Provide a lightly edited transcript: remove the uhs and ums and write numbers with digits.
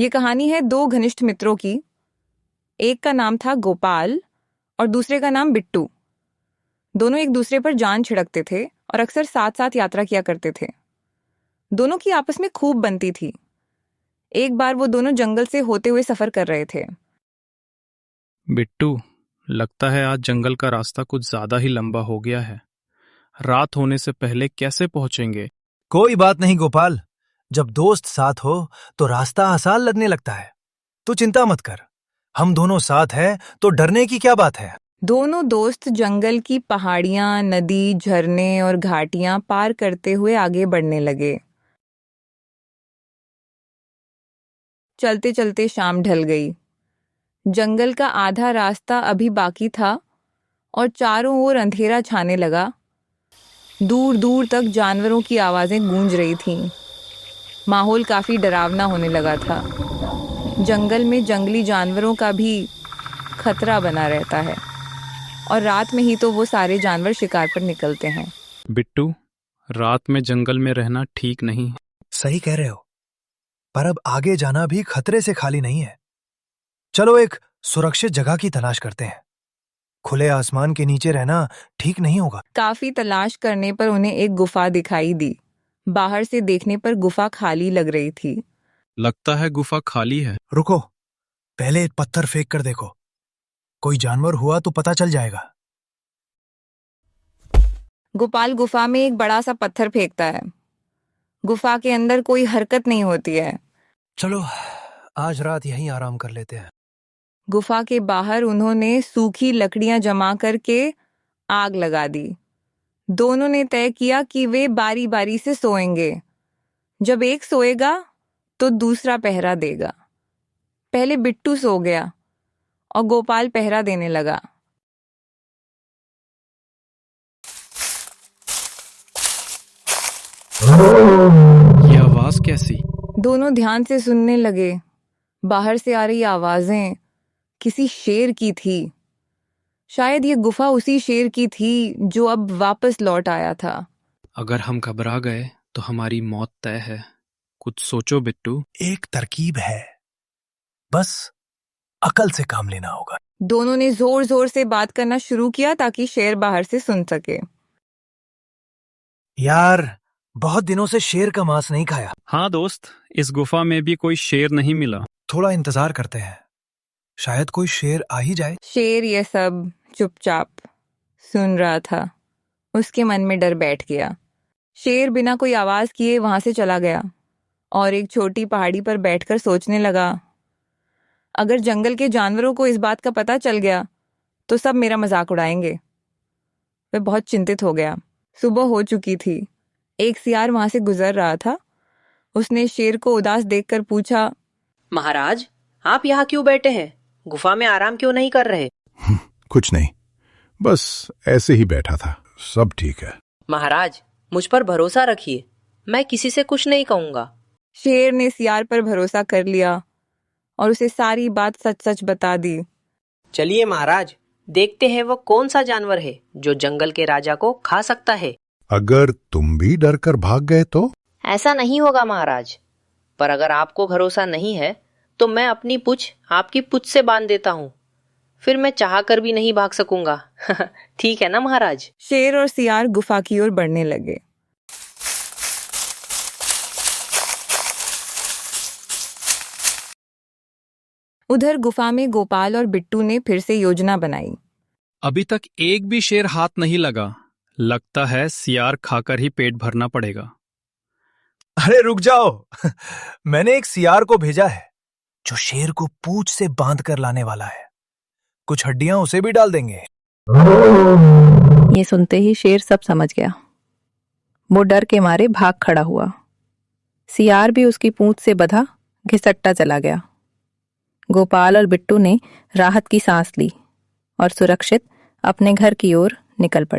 ये कहानी है दो घनिष्ठ मित्रों की। एक का नाम था गोपाल और दूसरे का नाम बिट्टू। दोनों एक दूसरे पर जान छिड़कते थे और अक्सर साथ साथ यात्रा किया करते थे। दोनों की आपस में खूब बनती थी। एक बार वो दोनों जंगल से होते हुए सफर कर रहे थे। बिट्टू, लगता है आज जंगल का रास्ता कुछ ज्यादा ही लंबा हो गया है। रात होने से पहले कैसे पहुंचेंगे? कोई बात नहीं गोपाल, जब दोस्त साथ हो तो रास्ता आसान लगने लगता है। तू चिंता मत कर, हम दोनों साथ हैं तो डरने की क्या बात है। दोनों दोस्त जंगल की पहाड़ियां, नदी, झरने और घाटियां पार करते हुए आगे बढ़ने लगे। चलते चलते शाम ढल गई। जंगल का आधा रास्ता अभी बाकी था और चारों ओर अंधेरा छाने लगा। दूर दूर तक जानवरों की आवाजें गूंज रही थीं। माहौल काफी डरावना होने लगा था। जंगल में जंगली जानवरों का भी खतरा बना रहता है और रात में ही तो वो सारे जानवर शिकार पर निकलते हैं। बिट्टू, रात में जंगल में रहना ठीक नहीं। सही कह रहे हो, पर अब आगे जाना भी खतरे से खाली नहीं है। चलो एक सुरक्षित जगह की तलाश करते हैं। खुले आसमान के नीचे रहना ठीक नहीं होगा। काफी तलाश करने पर उन्हें एक गुफा दिखाई दी। बाहर से देखने पर गुफा खाली लग रही थी। लगता है गुफा खाली है। रुको, पहले एक पत्थर फेंक कर देखो, कोई जानवर हुआ तो पता चल जाएगा। गोपाल गुफा में एक बड़ा सा पत्थर फेंकता है। गुफा के अंदर कोई हरकत नहीं होती है। चलो आज रात यहीं आराम कर लेते हैं। गुफा के बाहर उन्होंने सूखी लकड़ियां जमा करके आग लगा दी। दोनों ने तय किया कि वे बारी बारी से सोएंगे। जब एक सोएगा तो दूसरा पहरा देगा। पहले बिट्टू सो गया और गोपाल पहरा देने लगा। ये आवाज कैसी? दोनों ध्यान से सुनने लगे। बाहर से आ रही आवाजें किसी शेर की थी। शायद ये गुफा उसी शेर की थी जो अब वापस लौट आया था। अगर हम घबरा गए तो हमारी मौत तय है। कुछ सोचो बिट्टू। एक तरकीब है, बस अकल से काम लेना होगा। दोनों ने जोर जोर से बात करना शुरू किया ताकि शेर बाहर से सुन सके। यार, बहुत दिनों से शेर का मांस नहीं खाया। हाँ दोस्त, इस गुफा में भी कोई शेर नहीं मिला। थोड़ा इंतजार करते हैं, शायद कोई शेर आ ही जाए। शेर ये सब चुपचाप सुन रहा था। उसके मन में डर बैठ गया। शेर बिना कोई आवाज किए वहां से चला गया और एक छोटी पहाड़ी पर बैठकर सोचने लगा, अगर जंगल के जानवरों को इस बात का पता चल गया तो सब मेरा मजाक उड़ाएंगे। वह बहुत चिंतित हो गया। सुबह हो चुकी थी। एक सियार वहां से गुजर रहा था। उसने शेर को उदास देखकर पूछा, महाराज, आप यहाँ क्यों बैठे हैं? गुफा में आराम क्यों नहीं कर रहे? कुछ नहीं, बस ऐसे ही बैठा था। सब ठीक है। महाराज, मुझ पर भरोसा रखिए, मैं किसी से कुछ नहीं कहूंगा। शेर ने सियार पर भरोसा कर लिया और उसे सारी बात सच सच बता दी। चलिए महाराज, देखते हैं वो कौन सा जानवर है जो जंगल के राजा को खा सकता है। अगर तुम भी डर कर भाग गए तो? ऐसा नहीं होगा महाराज, पर अगर आपको भरोसा नहीं है तो मैं अपनी पूंछ आपकी पूंछ से बांध देता हूँ। फिर मैं चाह कर भी नहीं भाग सकूंगा। ठीक है ना महाराज? शेर और सियार गुफा की ओर बढ़ने लगे। उधर गुफा में गोपाल और बिट्टू ने फिर से योजना बनाई। अभी तक एक भी शेर हाथ नहीं लगा। लगता है सियार खाकर ही पेट भरना पड़ेगा। अरे रुक जाओ, मैंने एक सियार को भेजा है जो शेर को पूंछ से बांध कर लाने वाला है। कुछ हड्डियां उसे भी डाल देंगे। ये सुनते ही शेर सब समझ गया। वो डर के मारे भाग खड़ा हुआ। सियार भी उसकी पूंछ से बंधा घिसटता चला गया। गोपाल और बिट्टू ने राहत की सांस ली और सुरक्षित अपने घर की ओर निकल पड़े।